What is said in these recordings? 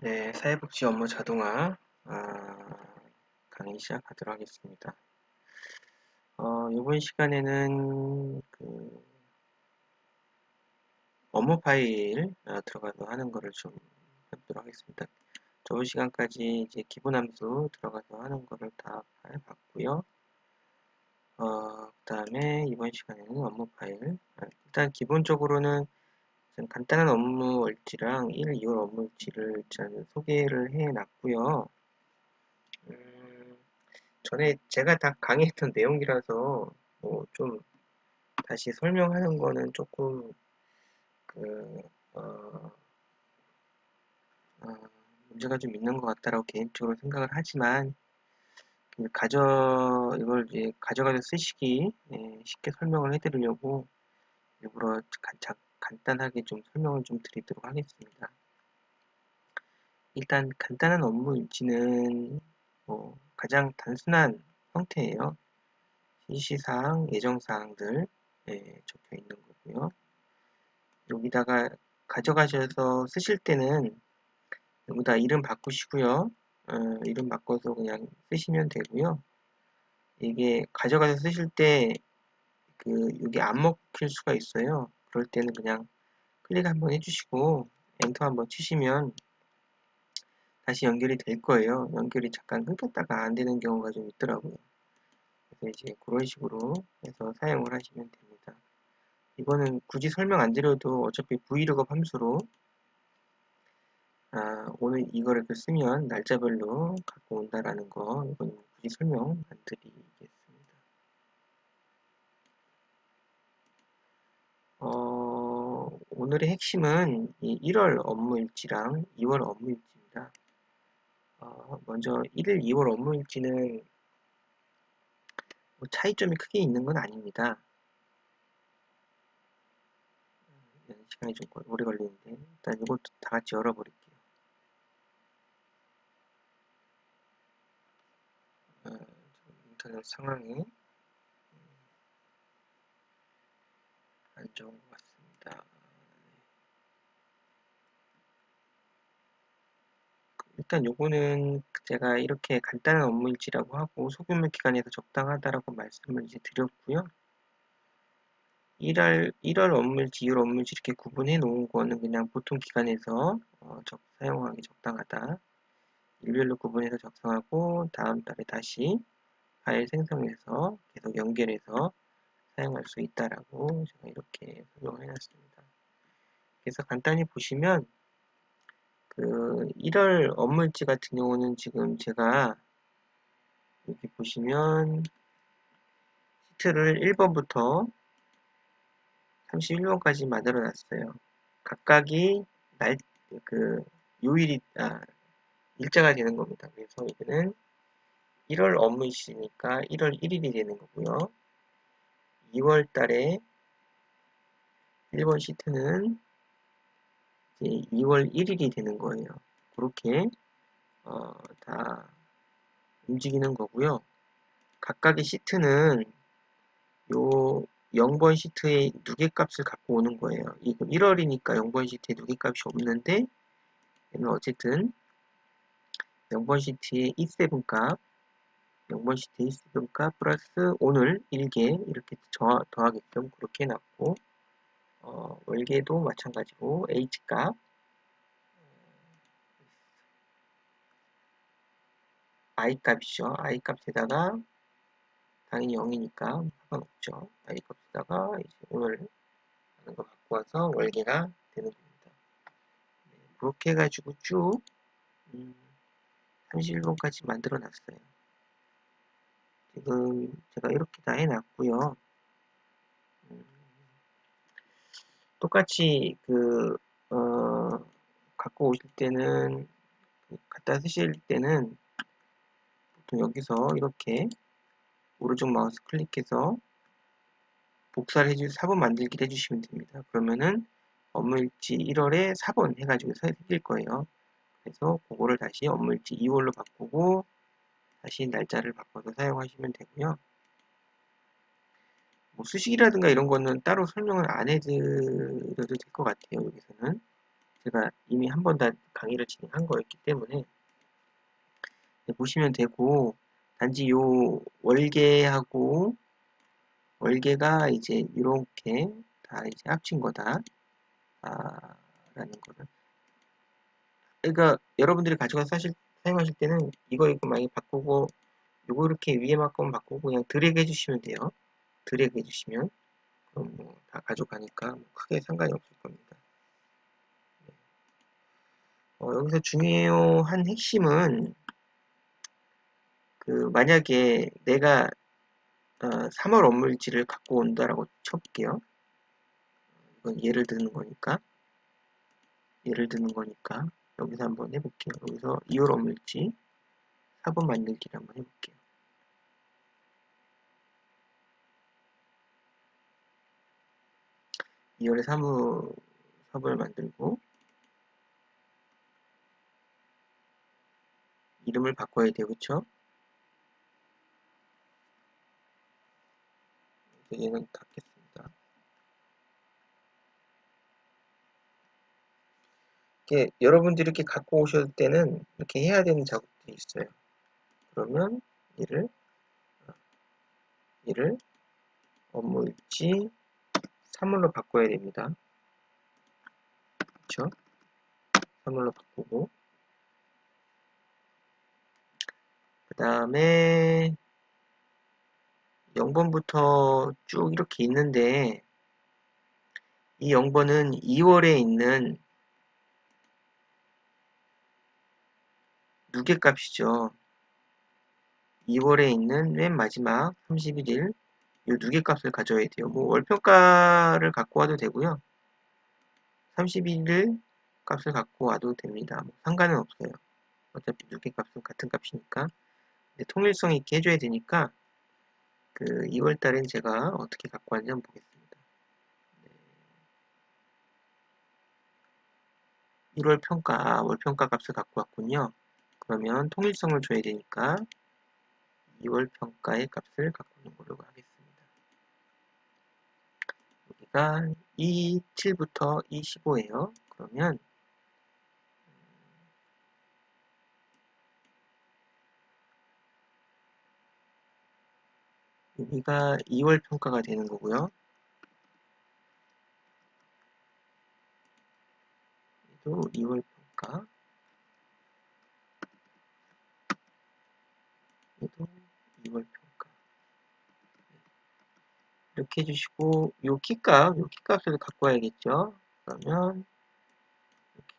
네, 사회복지 업무 자동화 강의 시작하도록 하겠습니다. 이번 시간에는 업무 파일 들어가서 하는 거를 좀 해보도록 하겠습니다. 저번 시간까지 이제 기본 함수 들어가서 하는 거를 다 해봤고요. 그 다음에 이번 시간에는 업무 파일. 일단 기본적으로는 좀 간단한 업무 일지랑 1, 2월 업무 일지를 일단 소개를 해놨고요. 전에 제가 다 강의했던 내용이라서 좀 다시 설명하는 거는 조금 그, 어, 어, 문제가 좀 있는 것 같다라고 개인적으로 생각을 하지만 이걸 이제 가져가서 쓰시기 쉽게 설명을 해드리려고 일부러 간단하게 좀 설명을 좀 드리도록 하겠습니다. 일단 간단한 업무 일지는 가장 단순한 형태예요. 실시사항, 예정사항들 적혀 있는 거고요. 여기다가 가져가셔서 쓰실 때는 전부 다 이름 바꾸시고요. 이름 바꿔서 그냥 쓰시면 되고요. 이게 가져가서 쓰실 때 여기 안 먹힐 수가 있어요. 그럴 때는 그냥 클릭 한번 해주시고 엔터 한번 치시면 다시 연결이 될 거예요. 연결이 잠깐 끊겼다가 안 되는 경우가 좀 있더라고요. 그래서 이제 그런 식으로 해서 사용을 하시면 됩니다. 이거는 굳이 설명 안 드려도 어차피 브이로그 함수로 오늘 이거를 쓰면 날짜별로 갖고 온다라는 거 이거는 굳이 설명 안 드리겠습니다. 오늘의 핵심은 이 1월 업무일지랑 2월 업무일지입니다. 먼저 1일, 2월 업무일지는 뭐 차이점이 크게 있는 건 아닙니다. 시간이 좀 오래 걸리는데 일단 이것도 다 같이 열어버릴게요. 인터넷 상황이 안 좋은 것 같습니다. 일단 요거는 제가 이렇게 간단한 업무일지라고 하고 소규모 기관에서 적당하다라고 말씀을 이제 드렸고요. 1월 업무일지, 2월 업무일지 이렇게 구분해 놓은 거는 그냥 보통 기관에서 사용하기 적당하다. 일별로 구분해서 작성하고 다음 달에 다시 파일 생성해서 계속 연결해서 사용할 수 있다라고 제가 이렇게 설명을 해놨습니다. 그래서 간단히 보시면 1월 업무일지 같은 경우는 지금 제가 여기 보시면 시트를 1번부터 31번까지 만들어 놨어요. 각각이 그, 요일이, 일자가 되는 겁니다. 그래서 여기는 1월 업무일지니까 1월 1일이 되는 거고요. 2월 달에 1번 시트는 이제 2월 1일이 되는 거예요. 그렇게, 다 움직이는 거고요. 각각의 시트는 요 0번 시트의 누계값을 갖고 오는 거예요. 이거 1월이니까 0번 시트에 누계값이 없는데 얘는 어쨌든 0번 시트의 E7 값, 0번 시트의 E7 값 플러스 오늘 1개 이렇게 더하게끔 그렇게 해놨고 월계도 마찬가지고 H 값, I 값이죠. I 값에다가 당연히 0이니까 상관없죠. I 값에다가 이제 오늘 하는 거 갖고 와서 월계가 되는 겁니다. 네, 그렇게 해가지고 쭉 31번까지 만들어 놨어요. 지금 제가 이렇게 다 해놨고요. 똑같이 갖고 오실 때는 갖다 쓰실 때는 보통 여기서 이렇게 오른쪽 마우스 클릭해서 복사를 해주셔서 4번 만들기를 해주시면 됩니다. 그러면은 업무일지 1월에 4번 해가지고 생길 거예요. 그래서 그거를 다시 업무일지 2월로 바꾸고 다시 날짜를 바꿔서 사용하시면 되고요. 뭐 수식이라든가 이런 거는 따로 설명을 안 해드려도 될 것 같아요. 여기서는 제가 이미 한 번 다 강의를 진행한 거였기 때문에 보시면 되고, 단지 요 월계가 이제 이렇게 다 이제 합친 거다. 라는 거를. 그러니까 여러분들이 가져가서 사용하실 때는 이거 많이 바꾸고, 요거 이렇게 위에만 건 바꾸고 그냥 드래그 해주시면 돼요. 드래그 해주시면. 그럼 뭐 다 가져가니까 뭐 크게 상관이 없을 겁니다. 여기서 중요한 핵심은 만약에 내가 3월 업무일지를 갖고 온다라고 쳐볼게요. 이건 예를 드는 거니까 여기서 한번 해볼게요. 여기서 2월 업무일지 4번 만들기를 한번 해볼게요. 2월에 4번을 만들고 이름을 바꿔야 돼요. 그쵸? 얘는 닫겠습니다. 여러분들이 이렇게 갖고 오실 때는 이렇게 해야 되는 작업들이 있어요. 그러면 얘를 업무일지 3월로 바꿔야 됩니다. 그쵸? 3월로 바꾸고 그 다음에 0번부터 쭉 이렇게 있는데 이 0번은 2월에 있는 누계값이죠. 2월에 있는 맨 마지막 31일 이 누계값을 가져야 돼요. 뭐 월평가를 갖고 와도 되고요. 31일 값을 갖고 와도 됩니다. 뭐 상관은 없어요. 어차피 누계값은 같은 값이니까. 근데 통일성 있게 해줘야 되니까 2월 달엔 제가 어떻게 갖고 왔는지 한번 보겠습니다. 1월 평가, 월평가 값을 갖고 왔군요. 그러면 통일성을 줘야 되니까 2월 평가의 값을 갖고 오는 걸로 하겠습니다. 여기가 27부터 25예요. 그러면 여기가 2월 평가가 되는 거고요. 또 2월 평가, 얘도 2월 평가. 이렇게 해주시고 요 키값을 갖고 와야겠죠. 그러면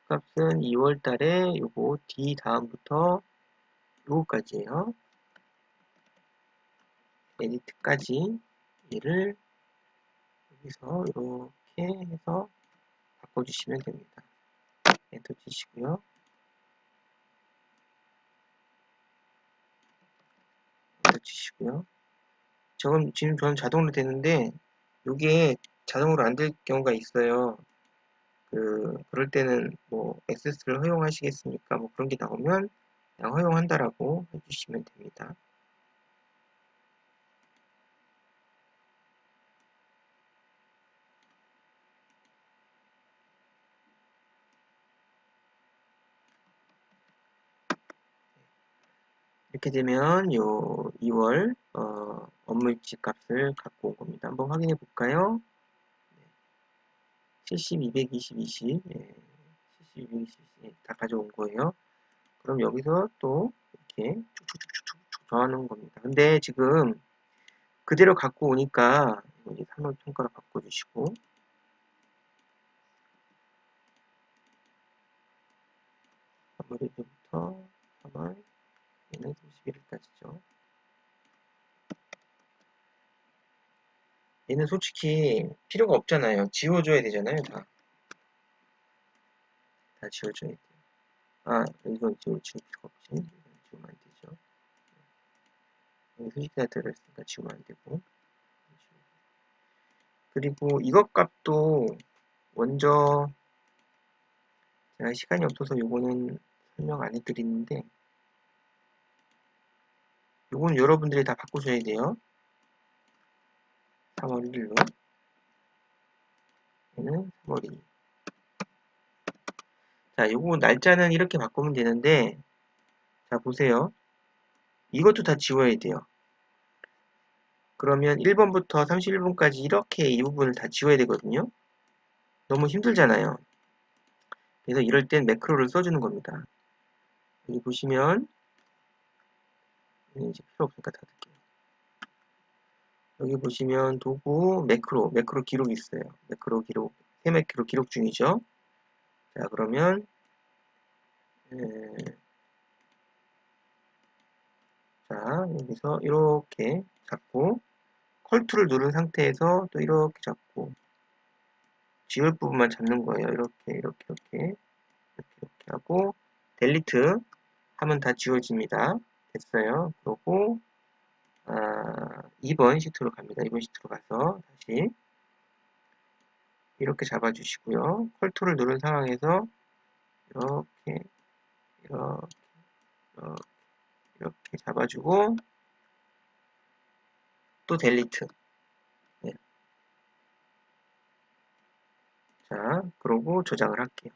값은 2월 달에 요거 D 다음부터 요거까지예요. 에디트까지 얘를 여기서 이렇게 해서 바꿔주시면 됩니다. 엔터 치시고요. 엔터 치시고요. 지금 저는 자동으로 되는데 이게 자동으로 안 될 경우가 있어요. 그럴 때는 뭐 액세스를 허용하시겠습니까? 뭐 그런 게 나오면 그냥 허용한다라고 해주시면 됩니다. 이렇게 되면 요 2월 업무일지 값을 갖고 온 겁니다. 한번 확인해 볼까요? 70, 220, 20, 70, 220, 다 가져온 거예요. 그럼 여기서 또 이렇게 쭉쭉쭉쭉 정하는 겁니다. 근데 지금 그대로 갖고 오니까 이제 3월 평가로 바꿔주시고 3월 1일부터 3월 얘는 31일까지죠. 얘는 솔직히 필요가 없잖아요. 지워줘야 되잖아요. 다 지워줘야 돼요. 이건 지울 필요가 없지. 지우면 안 되죠. 여기 수식대가 들어있으니까 지우면 안 되고. 그리고 이것 값도 먼저 제가 시간이 없어서 요거는 설명 안 해드리는데 요건 여러분들이 다 바꾸셔야 돼요. 3월 1일로 얘는 3월 2일 자, 요거 날짜는 이렇게 바꾸면 되는데, 자, 보세요. 이것도 다 지워야 돼요. 그러면 1번부터 31번까지 이렇게 이 부분을 다 지워야 되거든요. 너무 힘들잖아요. 그래서 이럴 땐 매크로를 써주는 겁니다. 여기 보시면, 이제 필요 없으니까 닫을게요. 여기 보시면 도구, 매크로 기록이 있어요. 매크로 기록, 새 매크로 기록 중이죠. 자, 그러면, 자, 여기서 이렇게 잡고, 컬투를 누른 상태에서 또 이렇게 잡고, 지울 부분만 잡는 거예요. 이렇게 하고, 델리트 하면 다 지워집니다. 됐어요. 그러고, 2번 시트로 갑니다. 2번 시트로 가서 다시 이렇게 잡아주시고요. 컬투를 누른 상황에서 이렇게, 이렇게, 이렇게 잡아주고, 또 델리트. 네. 자, 그러고 저장을 할게요.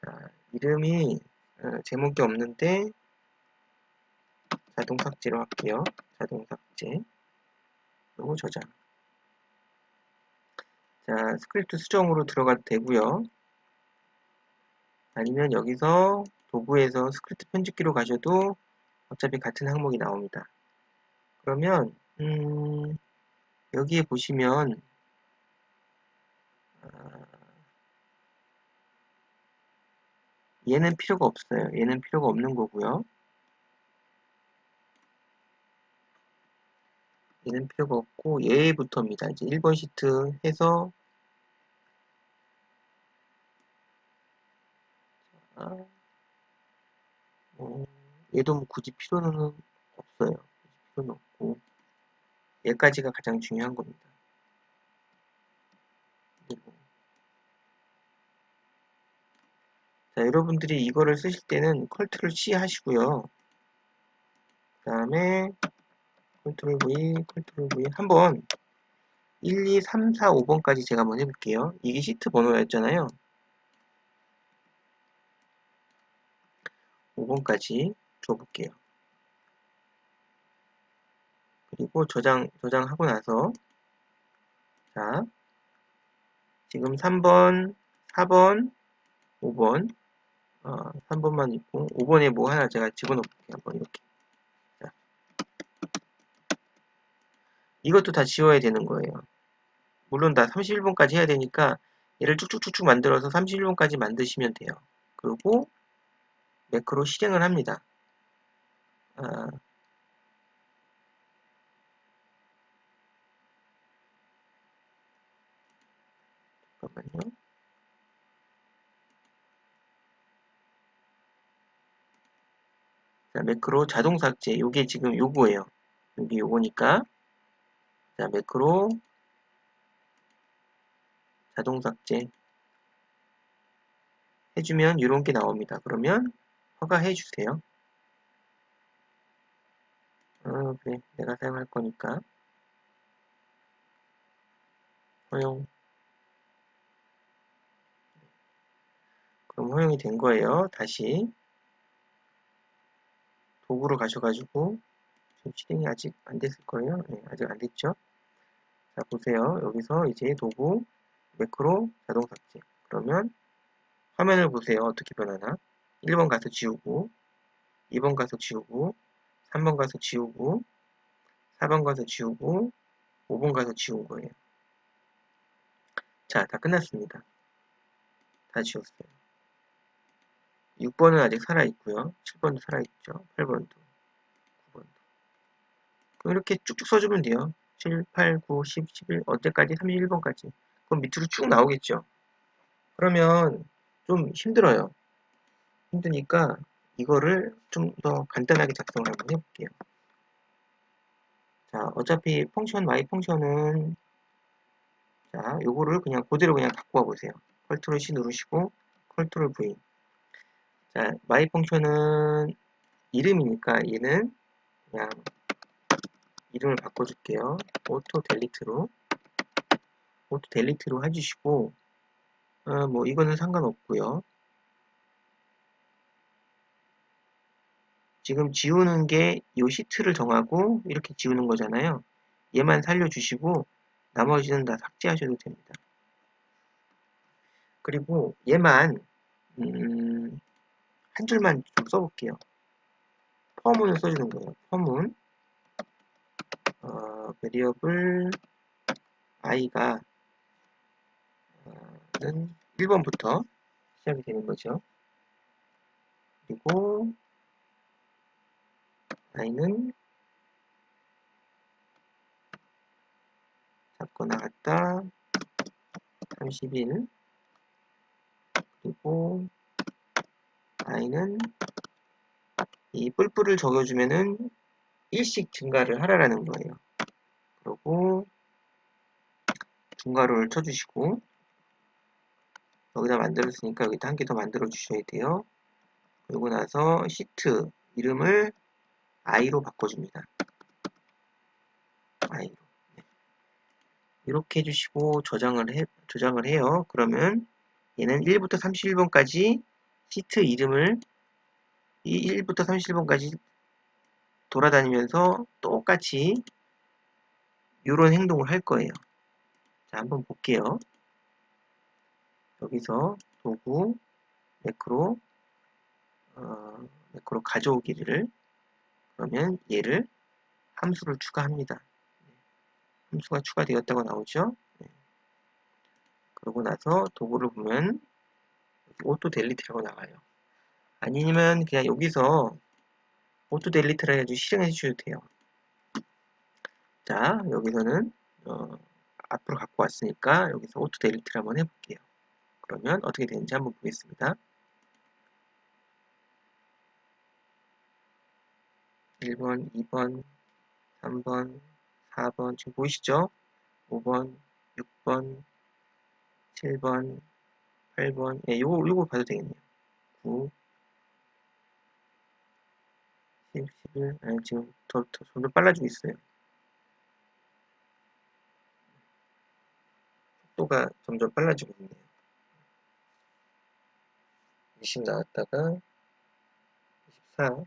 자, 이름이 제목이 없는데 자동 삭제로 할게요. 자동 삭제. 그리고 저장. 자, 스크립트 수정으로 들어가도 되고요. 아니면 여기서 도구에서 스크립트 편집기로 가셔도 어차피 같은 항목이 나옵니다. 그러면 여기에 보시면 얘는 필요가 없어요. 얘는 필요가 없는 거고요. 얘는 필요가 없고 얘부터입니다. 이제 1번 시트 해서 얘도 뭐 굳이 필요는 없어요. 필요는 없고 얘까지가 가장 중요한 겁니다. 그리고 자, 여러분들이 이거를 쓰실 때는 컨트롤 C 하시고요. 그 다음에 컨트롤 V 한번 1, 2, 3, 4, 5번까지 제가 한번 해볼게요. 이게 시트 번호였잖아요. 5번까지 줘볼게요. 그리고 저장하고 나서 자, 지금 3번, 4번, 5번 3번만 있고 5번에 뭐 하나 제가 집어넣을게요. 한번 이렇게. 자, 이것도 다 지워야 되는 거예요. 물론 다 31번까지 해야 되니까 얘를 쭉쭉쭉쭉 만들어서 31번까지 만드시면 돼요. 그리고 매크로 실행을 합니다. 잠깐만요. 자, 매크로 자동 삭제. 요게 지금 요거예요. 여기 요거니까. 자, 매크로 자동 삭제 해주면 이런 게 나옵니다. 그러면 허가해 주세요. 그래. 내가 사용할 거니까. 허용. 그럼 허용이 된 거예요. 다시 도구로 가셔가지고 지금 실행이 아직 안 됐을 거예요. 네, 아직 안 됐죠. 자, 보세요. 여기서 이제 도구 매크로 자동 삭제. 그러면 화면을 보세요. 어떻게 변하나. 1번 가서 지우고 2번 가서 지우고 3번 가서 지우고 4번 가서 지우고 5번 가서 지운 거예요. 자, 다 끝났습니다. 다 지웠어요. 6번은 아직 살아있고요. 7번도 살아있죠. 8번도 9번도. 그럼 이렇게 쭉쭉 써주면 돼요. 7, 8, 9, 10, 11 언제까지? 31번까지. 그럼 밑으로 쭉 나오겠죠. 그러면 좀 힘들어요. 힘드니까 이거를 좀 더 간단하게 작성을 한번 해볼게요. 자, 어차피 펑션 y 펑션은 자, 요거를 그냥 그대로 그냥 갖고 와 보세요. 컨트롤 C 누르시고 컨트롤 V. 자, my 펑션은 이름이니까 얘는 그냥 이름을 바꿔줄게요. 오토 델리트로 해주시고 뭐 이거는 상관없고요. 지금 지우는 게 이 시트를 정하고 이렇게 지우는 거잖아요. 얘만 살려주시고 나머지는 다 삭제하셔도 됩니다. 그리고 얘만 한 줄만 좀 써볼게요. 펌문을 써주는 거예요. 펌문 베리어블 i가 는 1번부터 시작이 되는 거죠. 그리고 i는 잡고 나갔다 31 그리고 i는 이 뿔뿔을 적어주면은 1씩 증가를 하라라는 거예요. 그리고 중괄호를 쳐주시고 여기다 만들었으니까 여기다 한 개 더 만들어 주셔야 돼요. 그리고 나서 시트 이름을 i로 바꿔줍니다. i로 이렇게 해주시고 저장을 해요. 그러면 얘는 1부터 31번까지 시트 이름을 이 1부터 31번까지 돌아다니면서 똑같이 이런 행동을 할 거예요. 자, 한번 볼게요. 여기서 도구 매크로 매크로 가져오기를 그러면 얘를 함수를 추가합니다. 함수가 추가되었다고 나오죠. 그러고 나서 도구를 보면 오토 델리트라고 나와요. 아니면 그냥 여기서 오토 델리트라 해가지고 실행해 주셔도 돼요. 자, 여기서는 앞으로 갖고 왔으니까 여기서 오토 델리트를 한번 해볼게요. 그러면 어떻게 되는지 한번 보겠습니다. 1번, 2번, 3번, 4번 지금 보이시죠? 5번, 6번, 7번, 8번 예, 요거 봐도 되겠네요. 9, 10, 11 아니 지금 점점 빨라지고 있어요. 속도가 점점 빨라지고 있네요. 20 나왔다가 24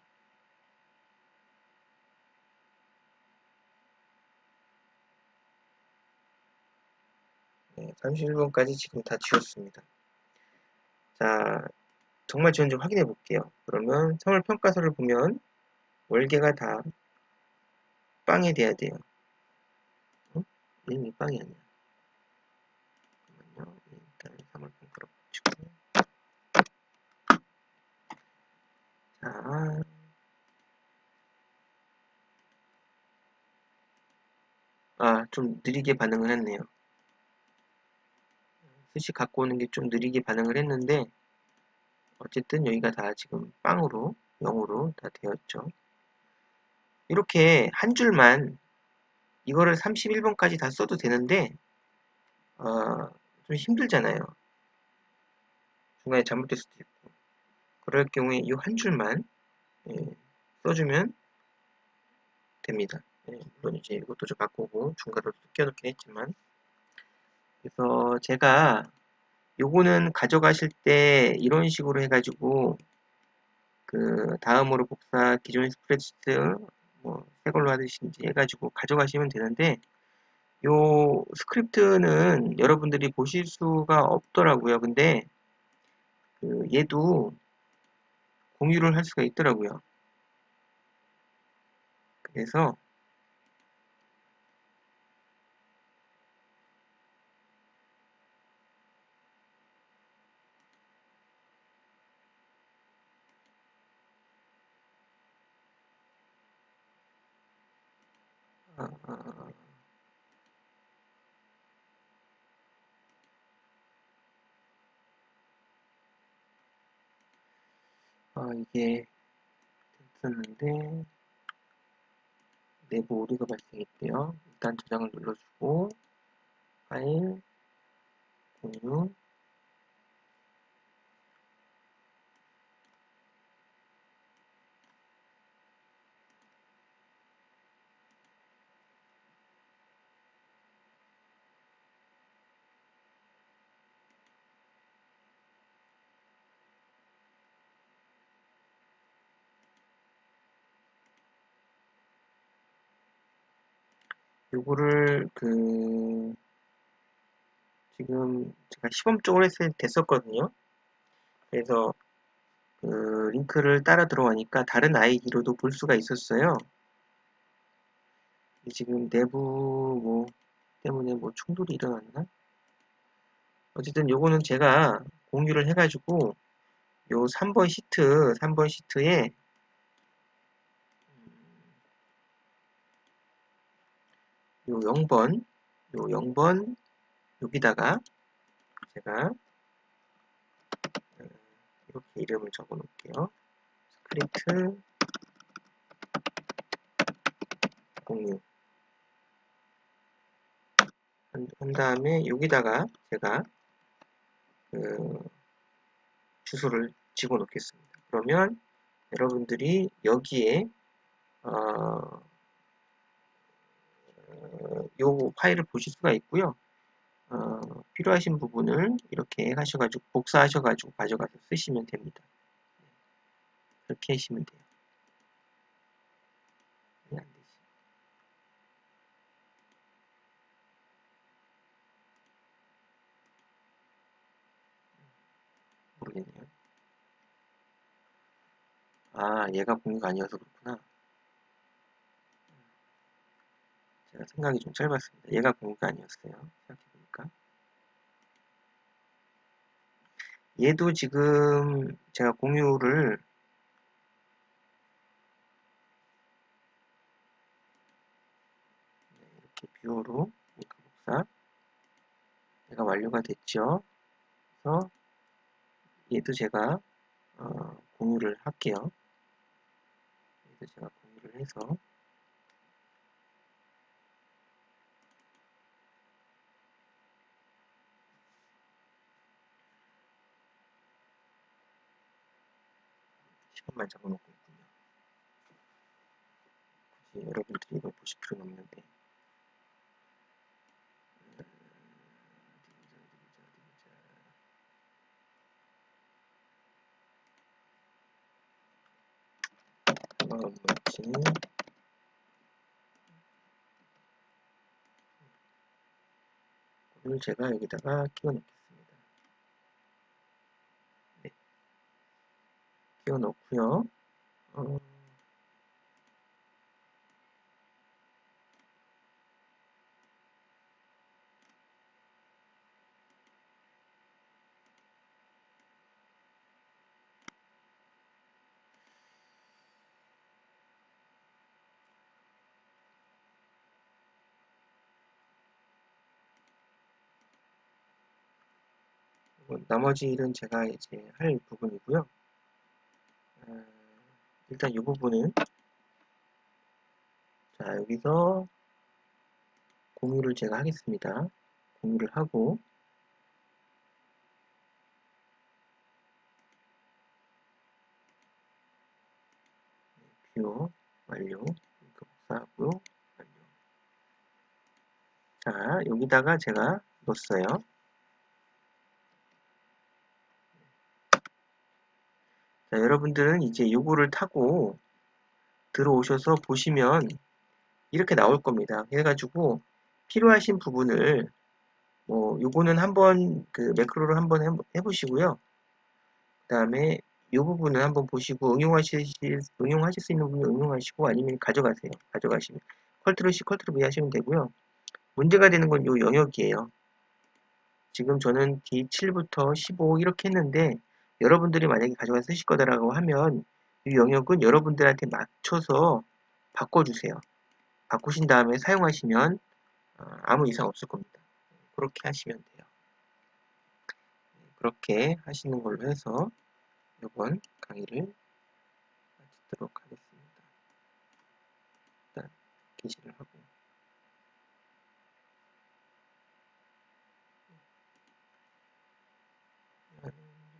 네, 31번까지 지금 다 지웠습니다. 자, 정말 지원지 확인해 볼게요. 그러면 생활평가서를 보면 월계가 다 빵이 돼야 돼요. 이름이 빵이 아니야. 잠깐만요. 일단 생활평가로 붙이고 자, 좀 느리게 반응을 했네요. 스시 갖고 오는 게 좀 느리게 반응을 했는데 어쨌든 여기가 다 지금 빵으로 0으로 다 되었죠. 이렇게 한 줄만 이거를 31번까지 다 써도 되는데 좀 힘들잖아요. 중간에 잘못될 수도 있고 그럴 경우에 이 한 줄만 예, 써주면 됩니다. 예, 물론 이제 이것도 좀 바꾸고 중간으로 끼워놓긴 했지만 그래서 제가 요거는 가져가실 때 이런 식으로 해가지고 그 다음으로 복사 기존 스프레드시트 뭐 새 걸로 하듯이 해가지고 가져가시면 되는데 요 스크립트는 여러분들이 보실 수가 없더라고요. 근데 그 얘도 공유를 할 수가 있더라고요. 그래서 아, 아, 이게 됐었는데 내부 오류가 발생했대요. 일단 저장을 눌러주고 파일 공유 요거를 지금 제가 시범적으로 됐었거든요. 그래서 링크를 따라 들어가니까 다른 아이디로도 볼 수가 있었어요. 지금 내부 때문에 충돌이 일어났나? 어쨌든 요거는 제가 공유를 해가지고 요 3번 시트에 요 0번 여기다가 제가 이렇게 이름을 적어 놓을게요. 스크립트 공유 한 다음에 여기다가 제가 주소를 집어 넣겠습니다. 그러면 여러분들이 여기에 요 파일을 보실 수가 있고요. 필요하신 부분을 이렇게 하셔가지고 복사하셔가지고 가져가서 쓰시면 됩니다. 그렇게 하시면 돼요. 안 되지. 모르겠네요. 아, 얘가 공유가 아니어서 그렇구나. 제가 생각이 좀 짧았습니다. 얘가 공유가 아니었어요. 생각해보니까. 얘도 지금 제가 공유를 이렇게 뷰어로 링크 복사 얘가 완료가 됐죠. 그래서 얘도 제가 공유를 할게요. 얘도 제가 공유를 해서 시간만 적어놓고 있군요. 굳이 여러분들이 이걸 보실 필요는 없는데. 뭐지? 이걸 제가 여기다가 끼워 넣겠습니다. 네. 끼워 넣고요. 나머지 일은 제가 이제 할 부분이고요. 일단 이 부분은 자 여기서 공유를 제가 하겠습니다. 공유를 하고 뷰어 완료 링크 복사하고요. 완료. 자 여기다가 제가 넣었어요. 자, 여러분들은 이제 요거를 타고 들어오셔서 보시면 이렇게 나올 겁니다. 해가지고 필요하신 부분을 요거는 한번 매크로를 한번 해보시고요. 그 다음에 이 부분을 한번 보시고 응용하실 수 있는 부분 응용하시고 아니면 가져가세요. 가져가시면 컨트롤 C, 컨트롤 V 하시면 되고요. 문제가 되는 건 요 영역이에요. 지금 저는 D7부터 15 이렇게 했는데 여러분들이 만약에 가져가 쓰실 거다라고 하면 이 영역은 여러분들한테 맞춰서 바꿔주세요. 바꾸신 다음에 사용하시면 아무 이상 없을 겁니다. 그렇게 하시면 돼요. 그렇게 하시는 걸로 해서 이번 강의를 마치도록 하겠습니다. 일단 게시를 하고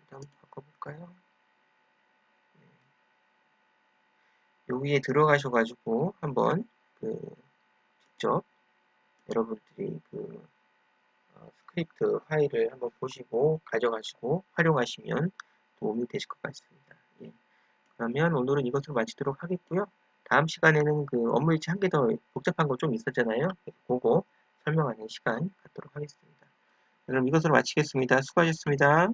일단 바꿔볼까요? 여기에 들어가셔가지고 한번 직접 여러분들이 스크립트 파일을 한번 보시고 가져가시고 활용하시면 도움이 되실 것 같습니다. 예. 그러면 오늘은 이것으로 마치도록 하겠고요. 다음 시간에는 그 업무일지 한 개 더 복잡한 거 좀 있었잖아요. 그거 설명하는 시간 갖도록 하겠습니다. 그럼 이것으로 마치겠습니다. 수고하셨습니다.